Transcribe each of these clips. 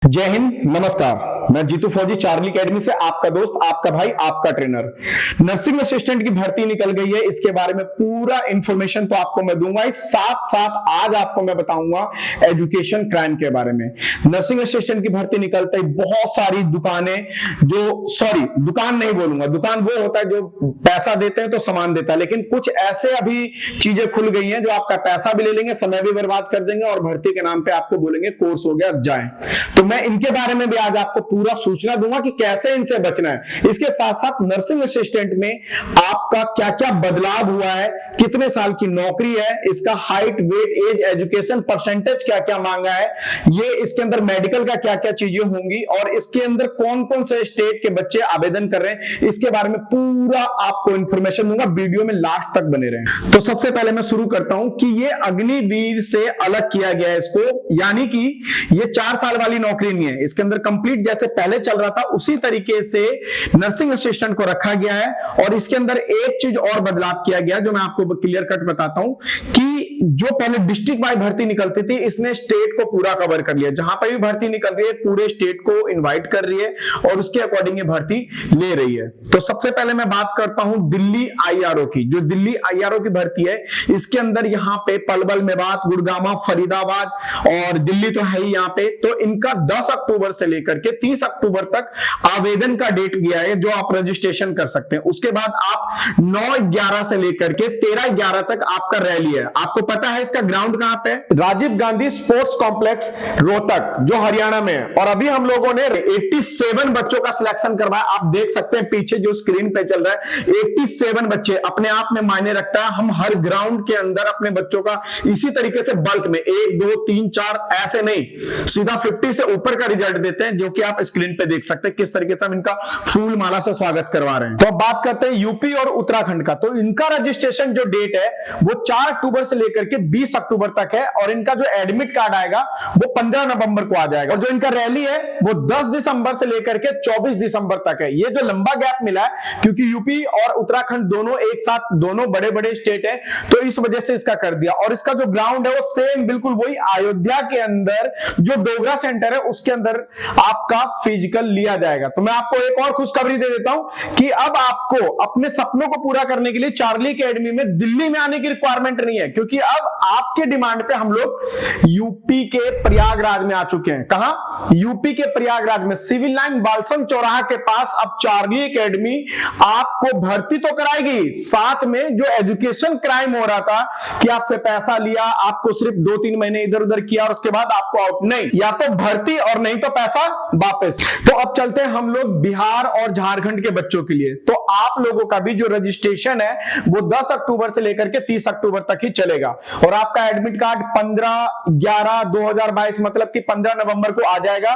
जय हिंद, नमस्कार। मैं जीतू फौजी, चार्ली एकेडमी से आपका दोस्त, आपका भाई, आपका ट्रेनर। नर्सिंग असिस्टेंट की भर्ती निकल गई है, इसके बारे में पूरा इंफॉर्मेशन तो आपको मैं दूंगा। इस साथ साथ आज आपको मैं बताऊंगा एजुकेशन क्राइम के बारे में। नर्सिंग असिस्टेंट की भर्ती निकलते ही बहुत सारी दुकानें, दुकान नहीं बोलूंगा, दुकान वो होता है जो पैसा देते हैं तो सामान देता है, लेकिन कुछ ऐसे अभी चीजें खुल गई हैं जो आपका पैसा भी ले लेंगे, समय भी बर्बाद कर देंगे और भर्ती के नाम पे आपको बोलेंगे कोर्स हो गया, जाएं। तो मैं इनके बारे में भी आज आपको पूरा सूचना दूंगा कि कैसे इनसे बचना है। इसके साथ साथ नर्सिंग असिस्टेंट में आपका क्या क्या बदलाव हुआ है, कितने साल की नौकरी है, इसका height, weight, age, education, percentage क्या क्या मांगा है, ये इसके अंदर मेडिकल का क्या क्या चीजें होंगी और इसके अंदर कौन कौन से स्टेट के बच्चे आवेदन कर रहे हैं, इसके बारे में पूरा आपको इंफॉर्मेशन दूंगा। वीडियो में लास्ट तक बने रहें। तो सबसे पहले मैं शुरू करता हूं कि ये अग्निवीर से अलग किया गया है इसको, यानी कि ये 4 साल वाली नौकरी नहीं है, इसके अंदर कंप्लीट जैसे पहले चल रहा था उसी तरीके से नर्सिंग असिस्टेंट को रखा गया है। और इसके अंदर एक चीज और बदलाव किया गया जो मैं आपको क्लियर कट बताता हूं कि जो पहले डिस्ट्रिक्ट वाइज भर्ती निकलती थी, इसने स्टेट को पूरा कवर कर लिया। जहां पर भी भर्ती निकल रही है पूरे स्टेट को इनवाइट कर रही है और उसके अकॉर्डिंग ये भर्ती ले रही है। तो सबसे पहले मैं बात करता हूं दिल्ली आईआरओ की। जो दिल्ली आईआरओ की भर्ती है, इसके अंदर यहां पे पलवल, मेवात, गुड़गांव, फरीदाबाद और दिल्ली तो है ही यहां पे। तो इनका 10 अक्टूबर से लेकर के 30 अक्टूबर तक आवेदन का डेट दिया है जो आप रजिस्ट्रेशन कर सकते हैं। उसके बाद आप 9/11 से लेकर के 13/11 तक आपका रैली है। आपको पता है इसका ग्राउंड कहां पे? राजीव गांधी स्पोर्ट्स कॉम्प्लेक्स रोहतक, जो हरियाणा में है। और अभी हम लोगों ने 87 बच्चों का सिलेक्शन करवाया। आप देख सकते हैं पीछे जो स्क्रीन पे चल रहा है, 87 बच्चे अपने आप में मायने रखता है। हम हर ग्राउंड के अंदर अपने बच्चों का इसी तरीके से बल्क में 1 2 3 4 ऐसे नहीं, सीधा 50 से ऊपर का रिजल्ट देते हैं, जो कि आप स्क्रीन पे देख सकते हैं किस तरीके से हम इनका फूल माला से स्वागत करवा रहे हैं। तो अब बात करते हैं यूपी और उत्तराखंड का। तो इनका रजिस्ट्रेशन जो डेट है वो 4 अक्टूबर से लेकर के 20 अक्टूबर तक है और इनका जो एडमिट कार्ड आएगा वो 15 नवंबर को आ जाएगा। और जो इनका रैली है वो 10 दिसंबर से लेकर के 24 दिसंबर तक है। ये जो लंबा गैप मिला है क्योंकि यूपी और उत्तराखंड दोनों एक साथ, दोनों बड़े बड़े स्टेट है, तो इस वजह से इसका कर दिया। और इसका जो ग्राउंड है वो सेम बिल्कुल वही अयोध्या के अंदर जो डोगरा सेंटर है उसके अंदर आपका फिजिकल लिया जाएगा। तो मैं आपको एक और खुशखबरी दे देता हूं कि अब आपको अपने सपनों को पूरा करने के लिए चार्ली एकेडमी में दिल्ली में आने की रिक्वायरमेंट नहीं है, क्योंकि अब आपके डिमांड पे हम लोग यूपी के प्रयागराज में आ चुके हैं। कहां? यूपी के प्रयागराज में, सिविल लाइन बालसम चौराहा के पास। अब चार्ली एकेडमी आपको भर्ती तो कराएगी, साथ में जो एजुकेशन क्राइम हो रहा था कि आपसे पैसा लिया, आपको सिर्फ 2-3 महीने इधर उधर किया और उसके बाद आपको आउट, नहीं, या तो भर्ती और नहीं तो पैसा वापस। तो अब चलते हैं हम लोग बिहार और झारखंड के बच्चों के लिए। तो आप लोगों का भी जो रजिस्ट्रेशन है वो 10 अक्टूबर से लेकर के 30 अक्टूबर तक ही चलेगा और आपका एडमिट कार्ड 15/11/2022 मतलब कि 15 नवंबर को आ जाएगा।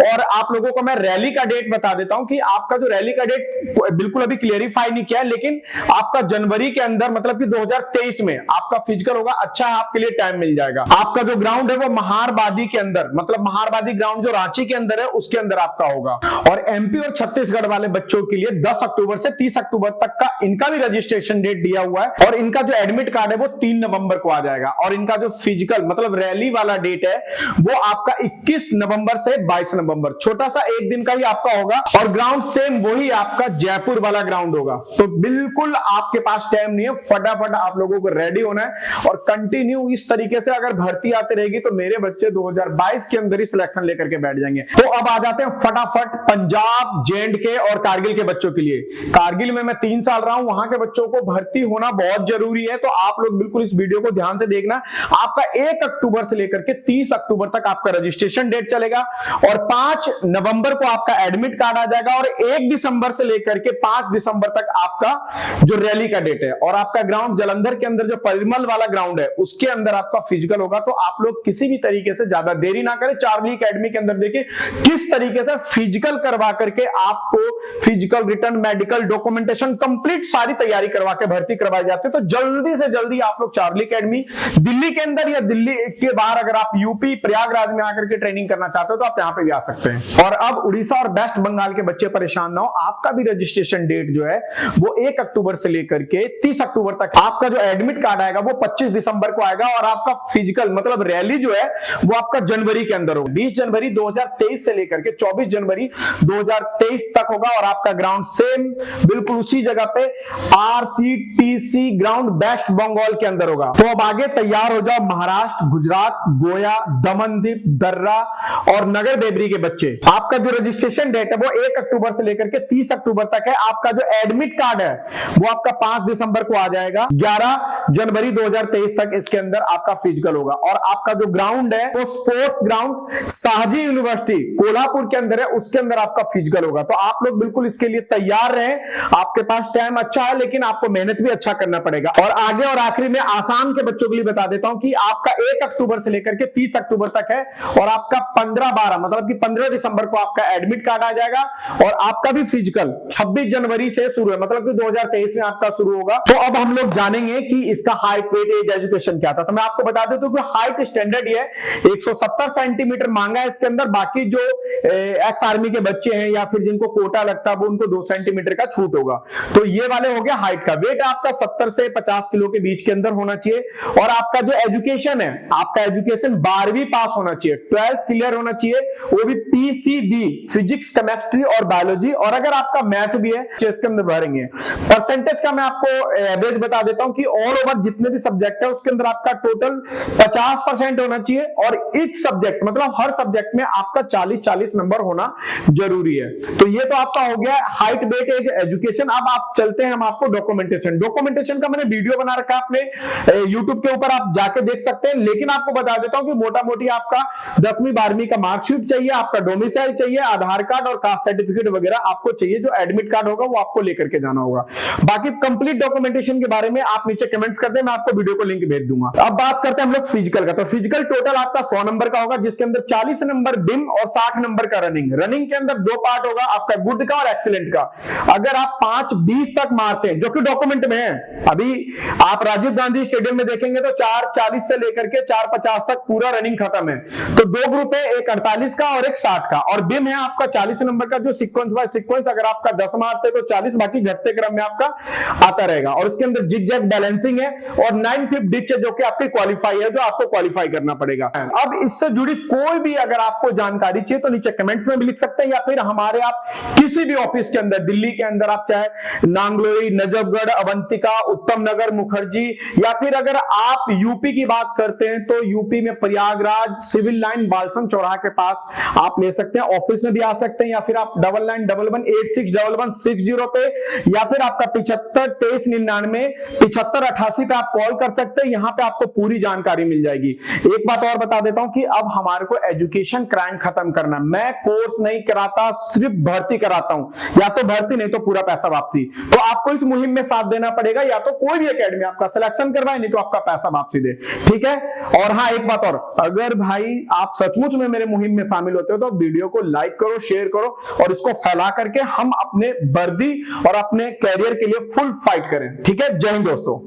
और आप लोगों को मैं रैली का डेट बता देता हूं कि आपका जो रैली का डेट बिल्कुल अभी क्लियरिफाई नहीं किया है, लेकिन आपका जनवरी के अंदर मतलब कि 2023 में आपका फिजिकल होगा। अच्छा है, आपके लिए टाइम मिल जाएगा। आपका जो ग्राउंड है वो महारबादी के अंदर, मतलब महारबादी ग्राउंड जो रांची के अंदर है उसके अंदर आपका होगा। और एमपी और छत्तीसगढ़ वाले बच्चों के लिए 10 अक्टूबर से 30 अक्टूबर तक का इनका भी रजिस्ट्रेशन डेट दिया हुआ है और इनका जो एडमिट कार्ड है वो 3 नवंबर को आ जाएगा। और इनका जो फिजिकल मतलब रैली वाला डेट है वो आपका 21 नवंबर से 22 नवंबर, छोटा सा एक दिन का ही आपका होगा। और ग्राउंड सेम वही आपका जयपुर वाला ग्राउंड होगा। तो बिल्कुल आपके पास टाइम नहीं है, फटाफट आप लोगों को रेडी होना है और कंटिन्यू इस तरीके से अगर भर्ती आती रहेगी तो मेरे बच्चे 2022 के अंदर ही सिलेक्शन लेकर के बैठ जाएंगे। तो अब आ जाते हैं फटाफट पंजाब, जे-एंड-के और कारगिल के बच्चों के लिए। कारगिल में मैं 3 साल रहा हूं, वहां के बच्चों को भर्ती होना बहुत जरूरी है। तो आप लोग बिल्कुल इस वीडियो को ध्यान से देखना। आपका 1 अक्टूबर से लेकर के 30 अक्टूबर तक आपका रजिस्ट्रेशन डेट चलेगा और 5 नवंबर को आपका एडमिट कार्ड आ जाएगा और 1 दिसंबर से लेकर के 5 दिसंबर तक आपका जो रैली का डेट है। और आपका ग्राउंड जलंधर के अंदर जो परिमल वाला ग्राउंड है उसके अंदर आपका फिजिकल होगा। तो आप लोग किसी भी तरीके से ज्यादा देरी ना करें, चार्ली एकेडमी के अंदर देखिए किस तरीके तरीके से फिजिकल करवा करके आपको physical, return, medical, documentation complete सारी तैयारी करवा के भर्ती करवाई जाती है। तो जल्दी से जल्दी आप लोग चार्ली एकेडमी दिल्ली के अंदर या दिल्ली के बाहर, अगर आप यूपी प्रयागराज में आकर के ट्रेनिंग करना चाहते हो तो आप यहां पे भी आ सकते हैं। और अब उड़ीसा और वेस्ट बंगाल के बच्चे परेशान ना हो, आपका भी रजिस्ट्रेशन डेट जो है वो 1 अक्टूबर से लेकर के 30 अक्टूबर तक। आपका जो एडमिट कार्ड आएगा वो 25 दिसंबर को आएगा और आपका फिजिकल मतलब रैली जो है वो आपका जनवरी के अंदर होगा। 20 जनवरी 2023 से लेकर के 24 जनवरी 2023 तक होगा और आपका ग्राउंड सेम बिल्कुल उसी जगह पे RCTC ग्राउंड वेस्ट बंगाल के अंदर होगा। तो अब आगे तैयार हो जाओ महाराष्ट्र, गुजरात, गोया, दमनदीप, दर्रा और नगर देवरी के बच्चे। आपका जो रजिस्ट्रेशन डेट है वो 1 अक्टूबर से लेकर के 30 अक्टूबर तक है। आपका जो एडमिट कार्ड है वो आपका 5 दिसंबर को आ जाएगा। 11 जनवरी 2023 तक इसके अंदर आपका फिजिकल होगा। और आपका जो ग्राउंड है वो sports ground Shahaji university Kolhapur के अंदर है, उसके अंदर आपका फिजिकल होगा। तो आप लोग बिल्कुल इसके लिए तैयार रहें। आपके पास टाइम अच्छा है लेकिन आपको मेहनत भी अच्छा करना पड़ेगा। और आगे और आखिरी में आसाम के बच्चों के लिए बता देता हूं कि आपका 1 अक्टूबर से लेकर के 30 अक्टूबर तक है और आपका 15-12 मतलब कि 15 दिसंबर को आपका एडमिट कार्ड आ जाएगा और आपका भी फिजिकल 26 जनवरी से शुरू है, मतलब कि 2023 में आपका शुरू होगा। तो अब हम लोग जानेंगे कि इसका हाइट, वेट, एज, एजुकेशन क्या था। तो मैं आपको बता देता हूं कि हाइट स्टैंडर्ड ये 170 सेंटीमीटर मांगा है इसके अंदर। बाकी जो एक्स आर्मी के बच्चे हैं या फिर जिनको कोटा लगता है वो उनको 2 सेंटीमीटर का छूट होगा। तो ये वाले हो गया हाइट का। वेट आपका 70 से 50 किलो के बीच के अंदर होना चाहिए। और आपका जो एजुकेशन है, आपका एजुकेशन 12वीं पास होना चाहिए, 12th क्लियर होना चाहिए, वो भी PCB फिजिक्स, केमिस्ट्री और बायोलॉजी। और अगर आपका मैथ भी है तो इसके अंदर भरेंगे। परसेंटेज का मैं आपको एवरेज बता देता हूं कि ऑल ओवर जितने भी सब्जेक्ट है उसके अंदर आपका टोटल 50% होना चाहिए और एक सब्जेक्ट मतलब हर सब्जेक्ट में आपका 40-40 नंबर होना जरूरी है। तो ये तो आपका हो गया हाइट, वेट, एज, एजुकेशन। अब आप चलते हैं हम आपको डॉक्यूमेंटेशन। डॉक्यूमेंटेशन का मैंने वीडियो बना रखा है अपने यूट्यूब के ऊपर, आप जाके देख सकते हैं। लेकिन आपको बता देता हूं कि मोटा मोटी आपका 10वीं 12वीं का मार्कशीट चाहिए, आपका डोमिसाइल चाहिए, आधार कार्ड और कास्ट सर्टिफिकेट वगैरह आपको चाहिए। जो एडमिट कार्ड होगा वो आपको लेकर के जाना होगा। बाकी कंप्लीट डॉक्यूमेंटेशन के बारे में आप नीचे कमेंट्स कर दें, मैं आपको वीडियो को लिंक भेज दूंगा। अब बात करते हैं हम लोग फिजिकल का। तो फिजिकल टोटल आपका 100 नंबर का होगा जिसके अंदर 40 नंबर बिम और 60 नंबर का रनिंग। रनिंग के अंदर 2 पार्ट होगा, आपका गुड का और एक्सीलेंट का। अगर आप 5:20 तक मारते हैं जो कि डॉक्यूमेंट में है, अभी आप राजीव गांधी स्टेडियम में देखेंगे तो 4:40 से लेकर के 4:50 तक पूरा रनिंग खत्म है। तो 2 ग्रुप है, एक 48 का और एक 60 का। और बिम है आपका 40 नंबर का जो सीक्वेंस बाय सीक्वेंस, अगर आपका 10 मारते तो 40, बाकी घटते क्रम में आपका आता रहेगा। और इसके अंदर जिग जैग बैलेंसिंग है और 9 डिच है जो कि आपकी क्वालिफाई है, जो आपको क्वालिफाई करना पड़ेगा। अब इससे जुड़ी कोई भी अगर आपको जानकारी चाहिए तो नीचे कमेंट्स में भी लिख सकते हैं या फिर हमारे आप किसी भी ऑफिस के अंदर दिल्ली के अंदर आप चाहे नांगलोई, नजफगढ़, अवंतिका, उत्तम नगर, मुखर्जी, या फिर अगर आप यूपी की बात करते हैं तो यूपी में प्रयागराज सिविल लाइन बालसन चौराहा के पास आप ले सकते हैं। ऑफिस में भी आ सकते हैं या फिर आप 9911861160 पे या फिर आपका 752399 7588 पे आप कॉल कर सकते हैं। यहां पे आपको पूरी जानकारी मिल जाएगी। एक बात और बता देता हूं कि अब हमारे को एजुकेशन क्राइम खत्म करना, मैं कोर्स नहीं कराता, सिर्फ भर्ती कराता हूं। या तो भर्ती नहीं तो पूरा पैसा वापसी। तो आपको इस मुहिम में साथ देना पड़ेगा, या तो कोई भी एकेडमी आपका सिलेक्शन करवाए, नहीं तो आपका पैसा वापसी दे। ठीक है। और हाँ, एक बात और, अगर भाई आप सचमुच में मेरे मुहिम में शामिल होते हो तो वीडियो को लाइक करो, शेयर करो और इसको फैला करके हम अपने वर्दी और अपने कैरियर के लिए फुल फाइट करें। ठीक है। जय हिंद दोस्तों।